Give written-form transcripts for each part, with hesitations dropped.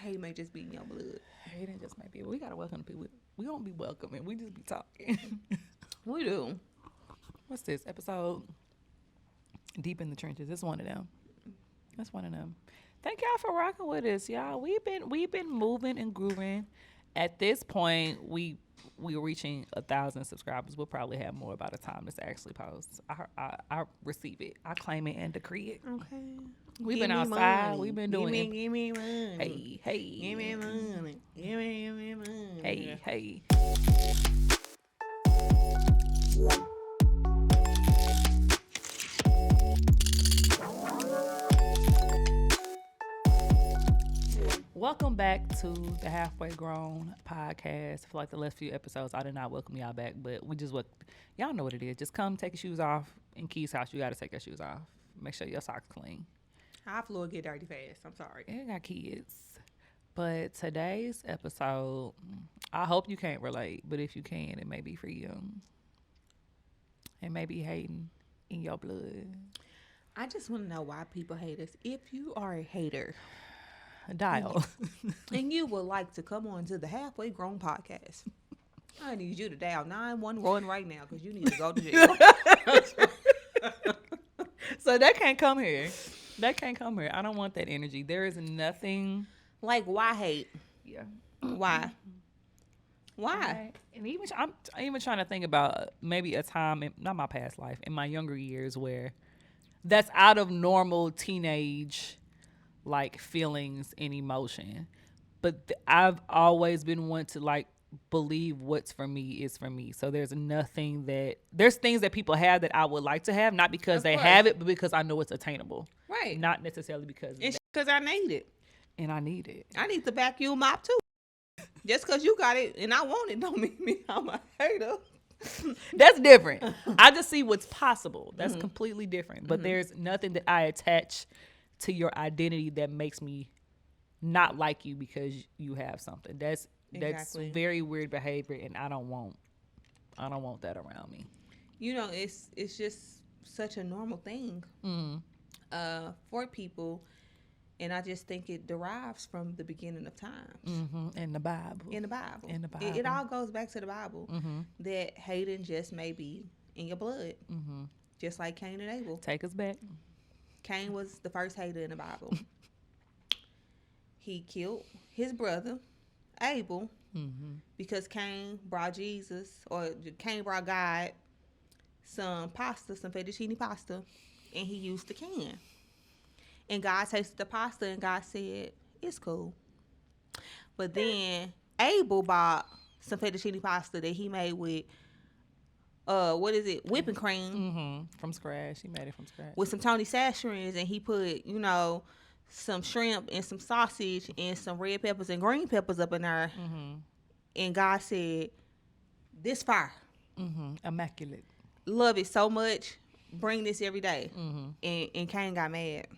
hate may just be in your blood. Hating just might be. We gotta welcome people. We don't be welcoming. We just be talking. We do. What's this episode? Deep in the trenches. It's one of them. That's one of them. Thank y'all for rocking with us, y'all. We've been moving and grooving. At this point, we're reaching 1,000 subscribers. We'll probably have more by the time this actually posts. I receive it. I claim it and decree it. Okay. We've been outside. Money. We've been doing it. Give me money. Hey. Give me money. Give me money. Hey. Welcome back to the Halfway Grown podcast. For like the last few episodes, I did not welcome y'all back, but y'all know what it is. Just come take your shoes off. In Key's house, you got to take your shoes off. Make sure your socks clean. Our floor get dirty fast. I'm sorry. I got kids. But today's episode, I hope you can't relate, but if you can, it may be for you. It may be hating in your blood. I just want to know why people hate us. If you are a hater, dial. and you would like to come on to the Halfway Grown podcast, I need you to dial 911 right now because you need to go to jail. So that can't come here. I don't want that energy. There is nothing. Like, why hate? Yeah. Why? And I'm even trying to think about maybe a time, not my past life, in my younger years where that's out of normal teenage like feelings and emotion. But I've always been one to like believe what's for me is for me. So there's things that people have that I would like to have, not because they have it, but because I know it's attainable. Right. Not necessarily because it's because I need it. And I need it. I need the vacuum mop too. Just because you got it and I want it don't mean I'm a hater. That's different. I just see what's possible. That's completely different. But there's nothing that I attach to your identity that makes me not like you because you have something. That's very weird behavior, and I don't want that around me. You know, it's just such a normal thing for people. And I just think it derives from the beginning of time. In the Bible. It all goes back to the Bible. That hating just may be in your blood. Just like Cain and Abel. Take us back. Cain was the first hater in the Bible. He killed his brother, Abel, because Cain brought God some fettuccine pasta, and he used the can. And God tasted the pasta, and God said, it's cool. But then Abel bought some fettuccine pasta that he made with, whipping cream. From scratch. He made it from scratch. With some Tony Sasherins, and he put, some shrimp and some sausage and some red peppers and green peppers up in there. And God said, this fire. Immaculate. Love it so much. Bring this every day. And Cain got mad.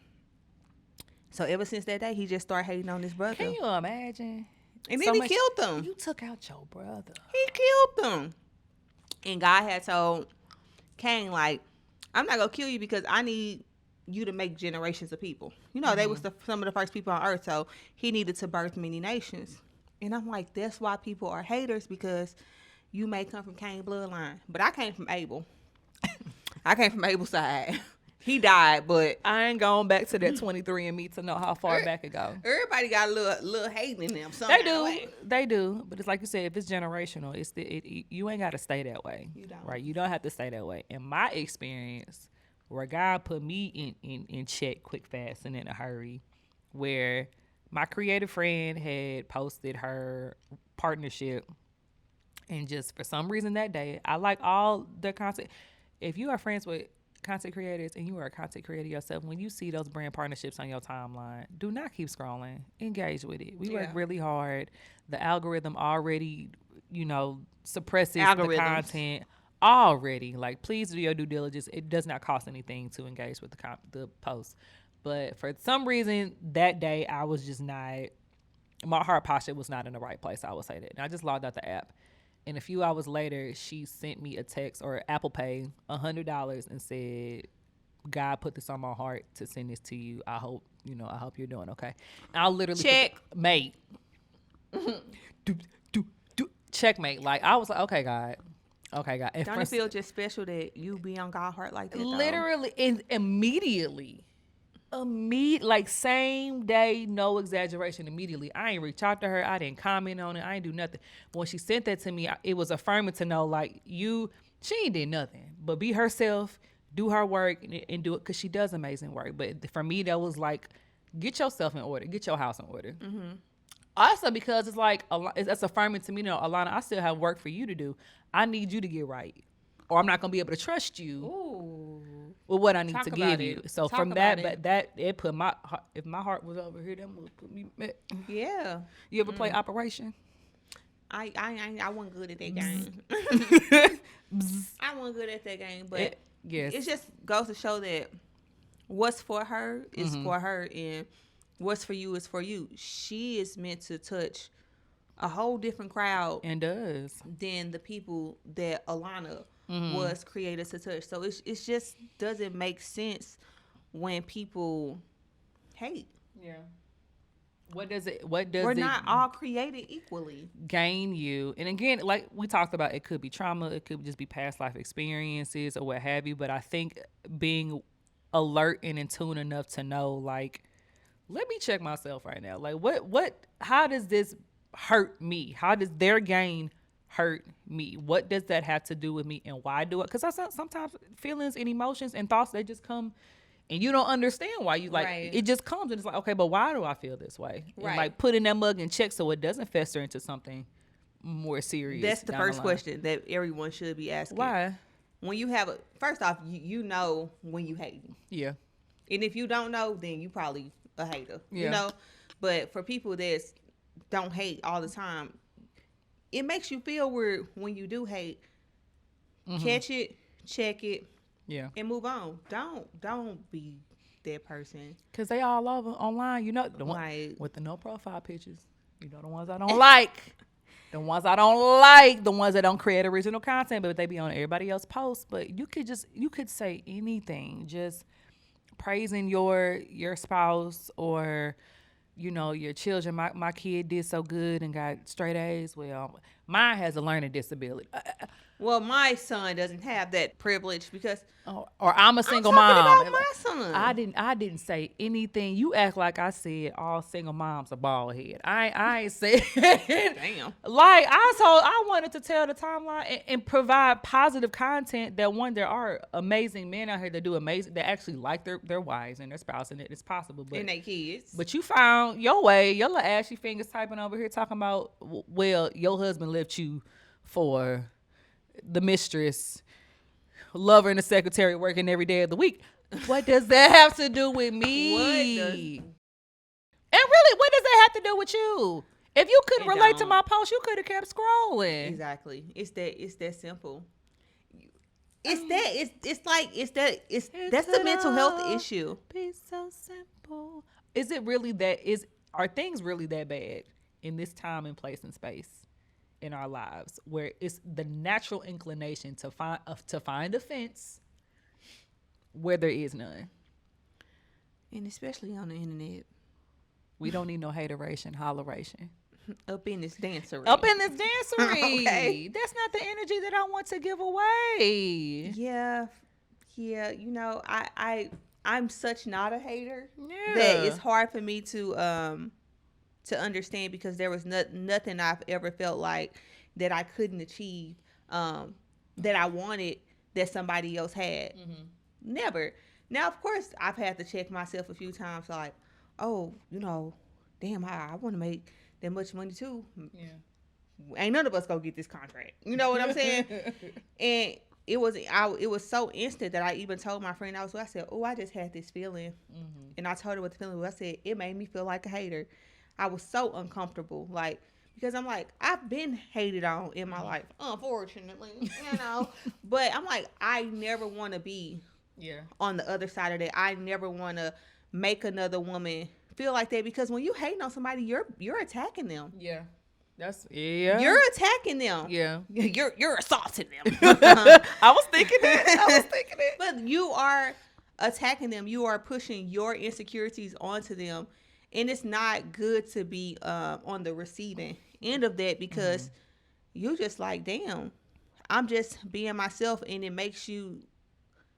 So ever since that day, he just started hating on his brother. Can you imagine? And then he killed them. You took out your brother. He killed them. And God had told Cain, like, I'm not going to kill you because I need you to make generations of people. They was some of the first people on earth, so he needed to birth many nations. And I'm like, that's why people are haters, because you may come from Cain's bloodline. But I came from Abel. I came from Abel's side. He died, but I ain't going back to that 23andMe to know how far back it go. Everybody got a little hating in them. They do. But it's like you said, if it's generational, you ain't got to stay that way. You don't. Right? You don't have to stay that way. In my experience, where God put me in check quick, fast, and in a hurry, where my creative friend had posted her partnership, and just for some reason that day, I like all the content. If you are friends with content creators and you are a content creator yourself, when you see those brand partnerships on your timeline, do not keep scrolling. Engage with it. We work really hard. The algorithm already, suppresses the content already. Like, please do your due diligence. It does not cost anything to engage with the post. But for some reason that day, I was just not, my heart posture was not in the right place. I will say that. And I just logged out the app. And a few hours later, she sent me a text or Apple Pay, $100, and said, God put this on my heart to send this to you. I hope you're doing okay. And I literally check. Mate, checkmate. Like I was like, okay, God. Okay, God. And Don't it feel just special that you be on God's heart like that? Though? Literally and immediately. Like same day, no exaggeration. Immediately, I ain't reach out to her. I didn't comment on it. I ain't do nothing. When she sent that to me, it was affirming to know like she ain't did nothing but be herself, do her work, and do it because she does amazing work. But for me, that was like, get yourself in order, get your house in order. Mm-hmm. Also, because it's like that's affirming to me. No, Alana, I still have work for you to do. I need you to get right, or I'm not gonna be able to trust you. Ooh. With what I need to give it. you. So Talk from that, but that it put my heart, if my heart was over here, that would put me mad. Yeah. You ever play Operation? I wasn't good at that game. I wasn't good at that game, but yes, it just goes to show that what's for her is for her, and what's for you is for you. She is meant to touch a whole different crowd and does than the people that Alana was created to touch. So it just doesn't make sense when people hate. Yeah. What does We're not all created equally. Gain you? And again, like we talked about, it could be trauma, it could just be past life experiences or what have you. But I think being alert and in tune enough to know, like, let me check myself right now. Like, how does this hurt me? How does their gain hurt me? What does that have to do with me, and why do it? Because sometimes feelings and emotions and thoughts, they just come and you don't understand why you like it just comes and it's like, okay, but why do I feel this way? Right. And like putting that mug in check so it doesn't fester into something more serious. That's the first question that everyone should be asking. Why? When you have first off, you know when you hate. Yeah. And if you don't know, then you probably a hater. Yeah. You know? But for people that don't hate all the time, it makes you feel weird when you do hate. Catch it, check it, and move on. Don't be that person. Cause they all over online. You know the one with the no profile pictures. You know the ones I don't like. The ones I don't like. The ones that don't create original content, but they be on everybody else's posts. But you could say anything, just praising your spouse or, you know, your children. My kid did so good and got straight A's. Well, mine has a learning disability. Well, my son doesn't have that privilege because, or I'm a single mom. About my son. I didn't say anything. You act like I said all single moms are bald head. I ain't said. Damn. Like I wanted to tell the timeline and provide positive content that there are amazing men out here that do amazing, that actually like their wives and their spouse, and it's possible. But, and their kids. But you found your way. Your little ashy fingers typing over here talking about, well, your husband left you for the mistress, lover, and the secretary working every day of the week. What does that have to do with me? And really, what does that have to do with you? If you couldn't relate to my post, you could have kept scrolling. Exactly. It's that simple. That's the mental health issue. Be so simple. Is it really are things really that bad in this time and place and space in our lives where it's the natural inclination to find offense where there is none? And especially on the internet. We don't need no hateration, holleration. Up in this dancery. Okay. That's not the energy that I want to give away. Yeah. You know, I'm such not a hater that it's hard for me to understand, because there was nothing I've ever felt like that I couldn't achieve, that I wanted that somebody else had. Never. Now, of course, I've had to check myself a few times, like, oh, you know, damn, I want to make that much money too. Yeah. Ain't none of us gonna get this contract. You know what I'm saying? And it was so instant that I even told my friend, I said, oh, I just had this feeling. And I told her what the feeling was. I said, it made me feel like a hater. I was so uncomfortable, like, because I'm like, I've been hated on in my life, unfortunately, you know. But I'm like, I never want to be on the other side of that. I never want to make another woman feel like that, because when you hating on somebody, you're attacking them. Yeah. You're attacking them. Yeah. You're assaulting them. I was thinking that. But you are attacking them. You are pushing your insecurities onto them. And it's not good to be on the receiving end of that because you just like, damn, I'm just being myself, and it makes you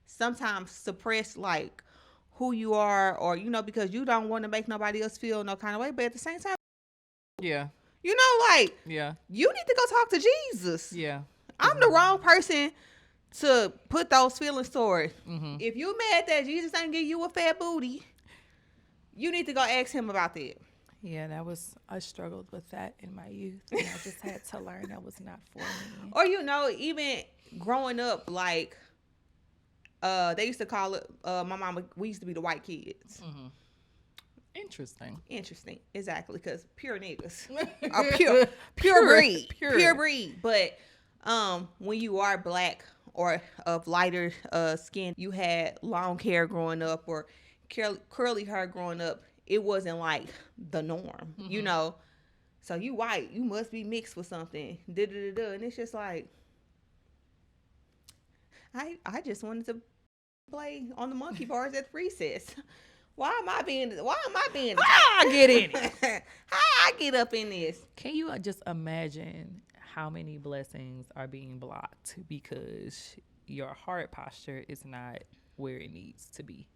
sometimes suppress like who you are, or because you don't want to make nobody else feel no kind of way, but at the same time, Yeah. like Yeah. you need to go talk to Jesus. Yeah. I'm the wrong person to put those feelings toward. Mm-hmm. If you mad that Jesus ain't give you a fat booty, you need to go ask him about that. Yeah, I struggled with that in my youth, and I just had to learn that was not for me. Or even growing up, like they used to call it my mama. We used to be the white kids. Mm-hmm. Interesting, exactly, because pure niggas are pure breed, pure breed. But when you are black or of lighter skin, you had long hair growing up or curly hair growing up. It wasn't like the norm, So you white, you must be mixed with something. And it's just like, I just wanted to play on the monkey bars at recess. Why am I being? How I get in it? How I get up in this? Can you just imagine how many blessings are being blocked because your heart posture is not where it needs to be?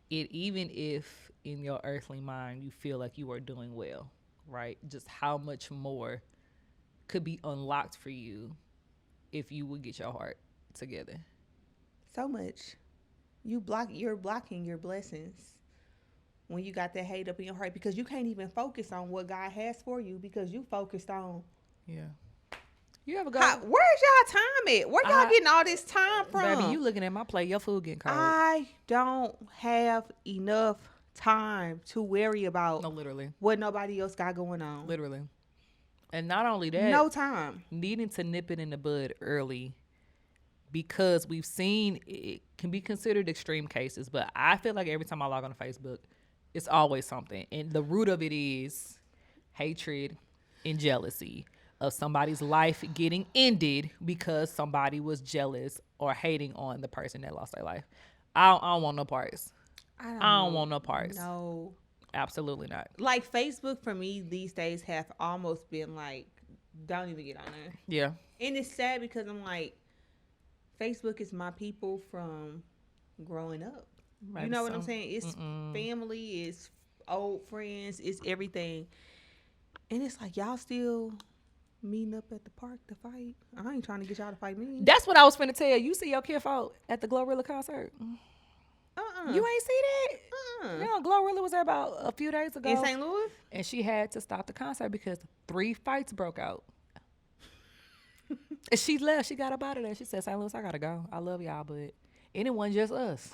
Even if in your earthly mind you feel like you are doing well, right? Just how much more could be unlocked for you if you would get your heart together? So much. You're blocking your blessings when you got that hate up in your heart, because you can't even focus on what God has for you because you focused on. Yeah. You ever go? Where's y'all time at? Where y'all getting all this time from? Baby, you looking at my plate. Your food getting cold. I don't have enough time to worry about literally what nobody else got going on. Literally. And not only that, no time. Needing to nip it in the bud early, because we've seen it can be considered extreme cases, but I feel like every time I log on to Facebook, it's always something. And the root of it is hatred and jealousy of somebody's life getting ended because somebody was jealous or hating on the person that lost their life. I don't want no parts. I don't want no parts. No. Absolutely not. Like, Facebook for me these days have almost been like, don't even get on there. Yeah. And it's sad because I'm like, Facebook is my people from growing up. Maybe you know what I'm saying? It's family, it's old friends, it's everything. And it's like, y'all still meeting up at the park to fight? I ain't trying to get y'all to fight me. That's what I was finna tell you. You see your kid fought at the Glorilla concert? You ain't see that? Glorilla was there about a few days ago. In St. Louis? And she had to stop the concert because 3 fights broke out. And she left. She got up out of there. She said, St. Louis, I gotta go. I love y'all, but it wasn't just us.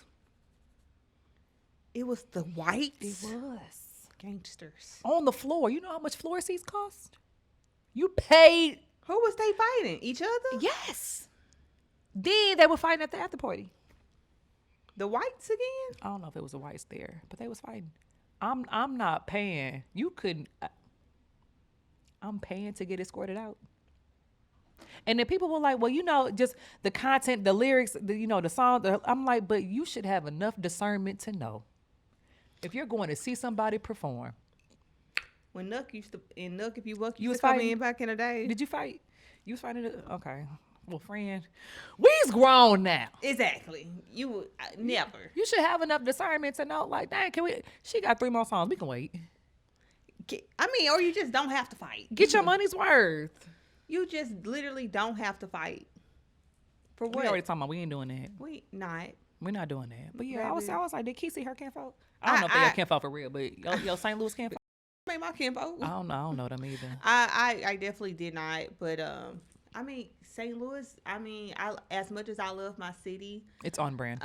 It was the whites? It was. Gangsters. On the floor. You know how much floor seats cost? You paid. Who was they fighting? Each other? Yes. Then they were fighting at the after party. The whites again? I don't know if it was the whites there, but they was fighting. I'm not paying. You couldn't. I'm paying to get escorted out. And then people were like, well, just the content, the lyrics, the song. I'm like, but you should have enough discernment to know if you're going to see somebody perform. When Nuck used to, if you was fighting? Come in back in the day. Did you fight? You was fighting? Okay. Well, friend, we's grown now. Exactly. You would never. You should have enough discernment to know, like, dang, she got 3 more songs. We can wait. Or you just don't have to fight. Get your money's worth. You just literally don't have to fight. For what? We already talking about we ain't doing that. We're not doing that. But yeah, Baby. I was like, did Key see her kinfolk? I don't know if they got kinfolk for real, but yo St. Louis kinfolk. Made my kinfolk. I don't know them either. I definitely did not, but St. Louis, as much as I love my city, it's on brand.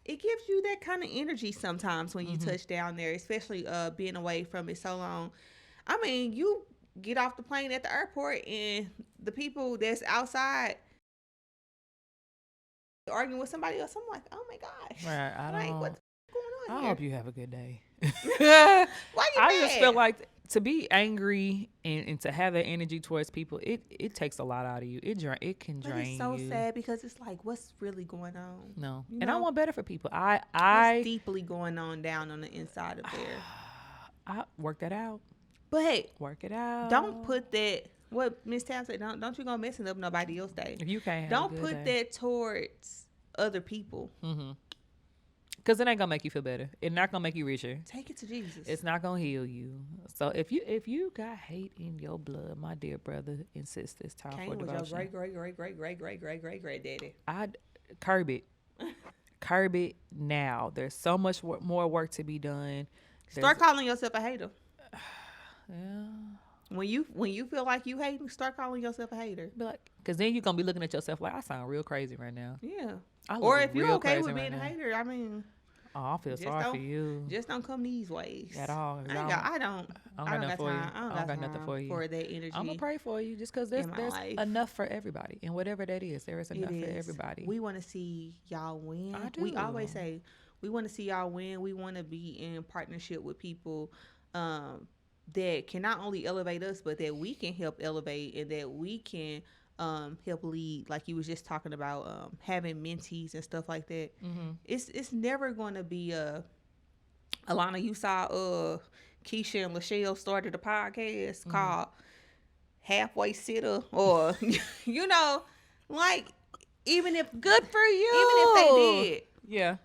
It gives you that kind of energy sometimes when you touch down there, especially being away from it so long. You get off the plane at the airport and the people that's outside arguing with somebody else, I'm like, oh my gosh. Right, I don't know. What's going on I here? hope you have a good day. Why you I mad? just feel like to be angry and to have that energy towards people, it takes a lot out of you. It can drain you. It's so sad because it's like, what's really going on? No. And I want better for people. What's deeply going on down on the inside of there? I work that out. But Work it out. don't put that. What Miss Tam said. Don't you go messing up nobody else's day. If you can't have Don't a good put day. that towards other people. Because it ain't gonna make you feel better. It's not gonna make you richer. Take it to Jesus. It's not gonna heal you. So if you got hate in your blood, my dear brother and sister, it's time Cain for was devotion. your great daddy. I'd curb it. Curb it now. There's so much more work to be done. Start calling yourself a hater. Yeah. When you feel like you hating, start calling yourself a hater. Because then you're gonna be looking at yourself like, I sound real crazy right now. Yeah. I Or look if you're real okay crazy with being right a now. hater, I mean, Oh, I feel sorry for you. just don't come these ways At all. I don't got nothing for you. time. I don't got nothing for you. for that energy. I'm gonna pray for you just because there's life. enough for everybody. And whatever that is, there is enough for everybody. We want to see y'all win. I do. We always say we want to see y'all win. We want to be in partnership with people that can not only elevate us, but that we can help elevate and that we can help lead. Like you was just talking about having mentees and stuff like that. It's never going to be Alana, you saw Keisha and Lachelle started a podcast called Halfway Sitter, or you know, like even if good for you, even if they did, yeah,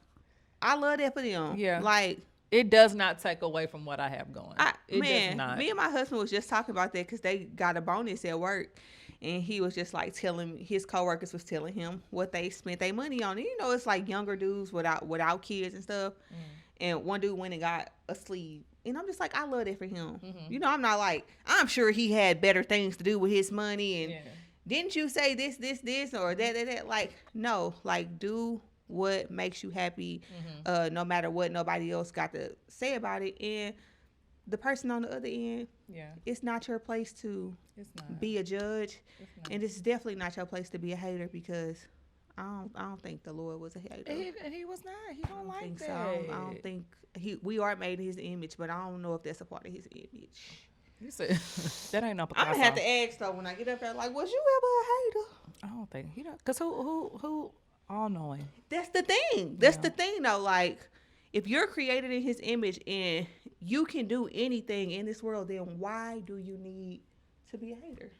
I love that for them. Yeah, like it does not take away from what I have going. It does not. Me and my husband was just talking about that because they got a bonus at work. And he was just like telling his coworkers was telling him what they spent their money on. And you know, it's like younger dudes without kids and stuff. And one dude went and got a sleeve. And I'm just like, I love that for him. You know, I'm not like, I'm sure he had better things to do with his money. And didn't you say this, or that? Like, no, like do what makes you happy, no matter what nobody else got to say about it. And the person on the other end, it's not your place to be a judge, and it's definitely not your place to be a hater because I don't think the Lord was a hater. He was not. He don't like that. So. I don't think we are made in His image, but I don't know if that's a part of His image. You said that ain't no Picasso. I'm gonna have to ask though when I get up there. Like, was you ever a hater? I don't think he don't. Cause who all knowing? That's the thing. That's the thing though. Like, if you're created in His image and you can do anything in this world, then why do you need to be a hater?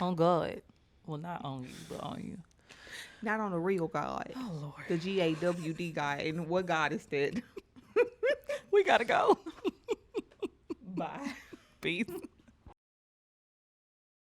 On God. Well, not on you, but on you. Not on the real God. Oh, Lord. The GAWD God. And what God is that? We gotta go. Bye. Peace.